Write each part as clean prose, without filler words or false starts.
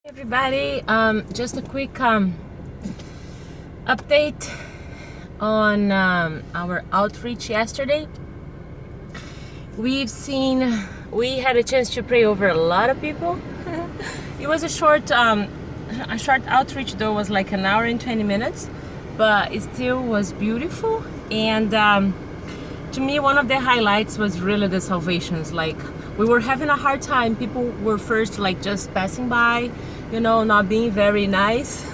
Everybody, just a quick update on our outreach yesterday. We had a chance to pray over a lot of people. It was a short outreach, though. It was like an hour and 20 minutes, but it still was beautiful. And to me, one of the highlights was really the salvations. Like, we were having a hard time. People were first like just passing by, not being very nice.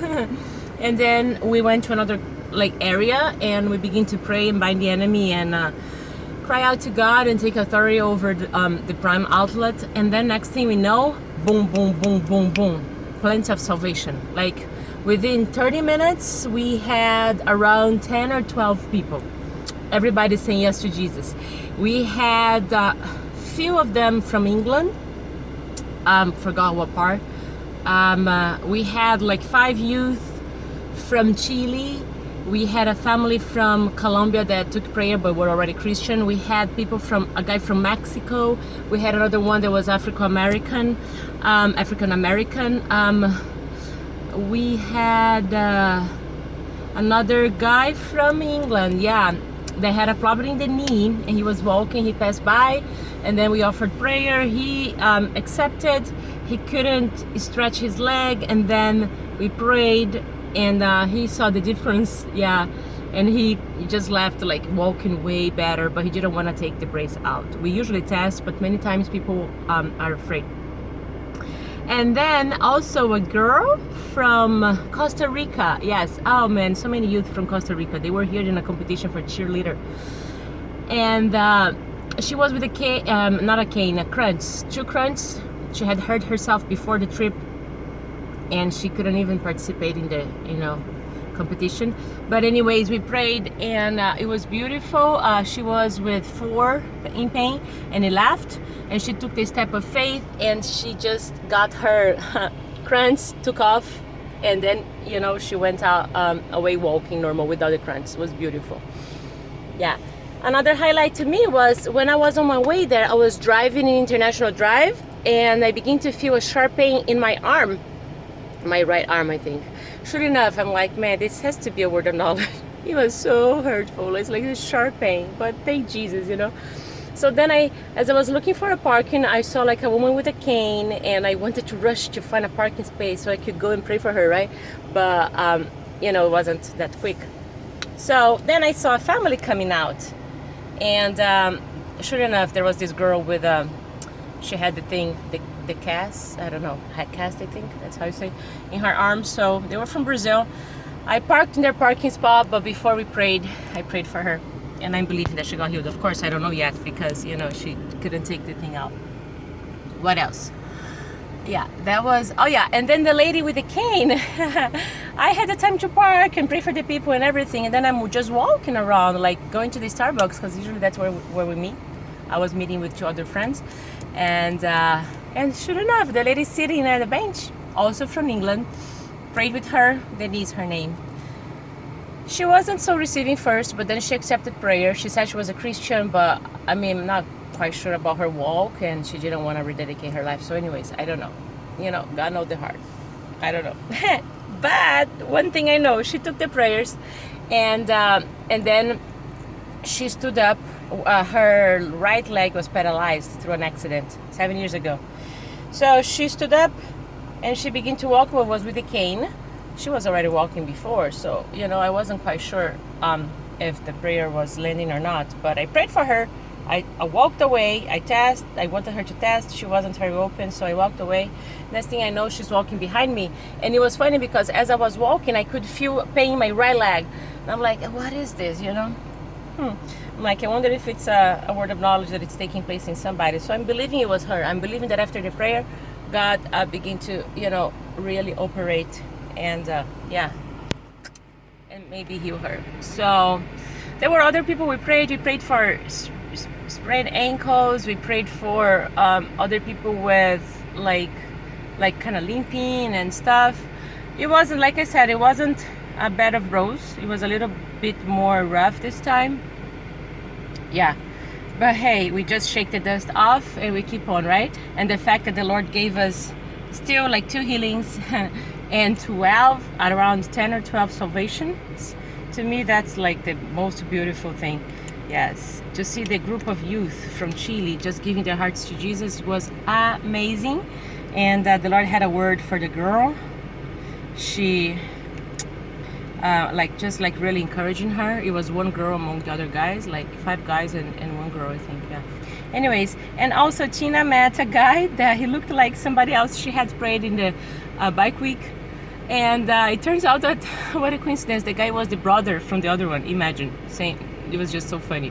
And then we went to another area, and we began to pray and bind the enemy and cry out to God and take authority over the prime outlet. And then next thing we know, boom, boom, boom, boom, boom, plenty of salvation. Like within 30 minutes, we had around 10 or 12 people. Everybody saying yes to Jesus. We had few of them from England. Forgot what part. We had like 5 youth from Chile. We had a family from Colombia that took prayer but were already Christian. We had a guy from Mexico. We had another one that was African American. We had another guy from England. Yeah, they had a problem in the knee, and he was walking. He passed by, and then we offered prayer. He accepted. He couldn't stretch his leg, and then we prayed, and he saw the difference. Yeah, and he just left like walking way better, but he didn't want to take the brace out. We usually test, but many times people are afraid. And then also a girl from Costa Rica. Yes, oh man, so many youth from Costa Rica. They were here in a competition for cheerleader. And she was with a crunch, 2 crunch. She had hurt herself before the trip, and she couldn't even participate in the, competition. But anyways, we prayed, and it was beautiful. She was with 4 in pain, and he left, and she took the step of faith, and she just got her crunch, took off, and then she went out away walking normal without the crunch. It was beautiful. Yeah. Another highlight to me was when I was on my way there. I was driving in International Drive, and I began to feel a sharp pain in my arm, my right arm, I think. Sure enough, I'm like, man, this has to be a word of knowledge. It was so hurtful. It's like a sharp pain, but thank Jesus, So then as I was looking for a parking, I saw like a woman with a cane, and I wanted to rush to find a parking space so I could go and pray for her, right? But, it wasn't that quick. So then I saw a family coming out, and sure enough, there was this girl with, she had the cast, I don't know, head cast, I think, that's how you say, in her arm. So they were from Brazil. I parked in their parking spot, but before we prayed, I prayed for her, and I'm believing that she got healed. Of course, I don't know yet, because, she couldn't take the thing out. What else? Yeah, that was, oh yeah, and then the lady with the cane. I had the time to park and pray for the people and everything, and then I'm just walking around, like going to the Starbucks, because usually that's where we meet. I was meeting with 2 other friends, and sure enough, the lady sitting at the bench, also from England, prayed with her. Denise, her name. She wasn't so receiving first, but then she accepted prayer. She said she was a Christian, but I'm not quite sure about her walk, and she didn't want to rededicate her life. So anyways, I don't know. God knows the heart. I don't know. But one thing I know, she took the prayers, and then she stood up. Her right leg was paralyzed through an accident 7 years ago. So she stood up, and she began to walk, but was with a cane. She was already walking before, so I wasn't quite sure if the prayer was landing or not. But I prayed for her. I walked away. I wanted her to test. She wasn't very open, so I walked away. Next thing I know, she's walking behind me, and it was funny because as I was walking, I could feel pain in my right leg, and I'm like, what is this? I'm like, I wonder if it's a word of knowledge that it's taking place in somebody. So I'm believing it was her. I'm believing that after the prayer, God began to, really operate and, and maybe heal her. So there were other people we prayed. We prayed for sprained ankles. We prayed for other people with like kind of limping and stuff. It wasn't, like I said, it wasn't a bed of rose. It was a little bit more rough this time. Yeah, but hey, we just shake the dust off and we keep on, right? And the fact that the Lord gave us still like 2 healings and 12, around 10 or 12 salvations. To me, that's like the most beautiful thing. Yes, to see the group of youth from Chile just giving their hearts to Jesus was amazing. And the Lord had a word for the girl. She just really encouraging her. It was one girl among the other guys, like 5 guys and one girl, I think. Yeah. Anyways, and also Tina met a guy that he looked like somebody else she had prayed in the bike week. And it turns out that, what a coincidence, the guy was the brother from the other one. Imagine, saying, it was just so funny.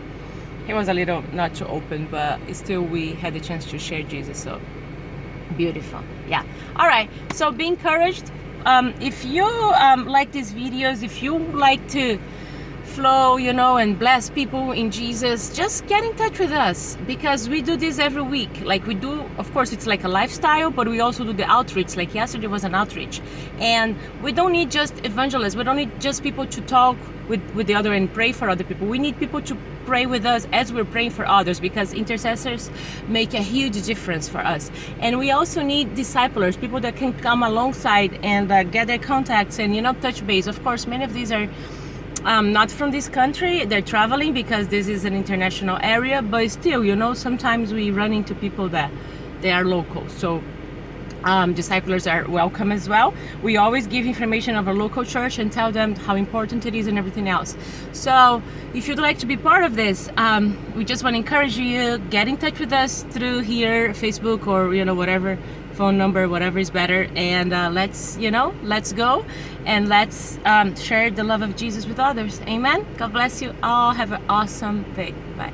He was a little not too open, but still we had the chance to share Jesus, so beautiful. Yeah. All right, so be encouraged. If you like these videos, if you like to flow, and bless people in Jesus, just get in touch with us, because we do this every week. Like we do, of course, it's like a lifestyle, but we also do the outreach. Like yesterday was an outreach, and we don't need just evangelists. We don't need just people to talk with the other and pray for other people. We need people to pray with us as we're praying for others, because intercessors make a huge difference for us. And we also need disciplers, people that can come alongside and get their contacts and touch base. Of course, many of these are not from this country. They're traveling because this is an international area, but still, sometimes we run into people that they are local. So disciplers are welcome as well. We always give information of our local church and tell them how important it is and everything else. So if you'd like to be part of this, we just want to encourage you, get in touch with us through here, Facebook, or whatever, phone number, whatever is better, and let's go and let's share the love of Jesus with others. Amen. God bless you all. Have an awesome day. Bye.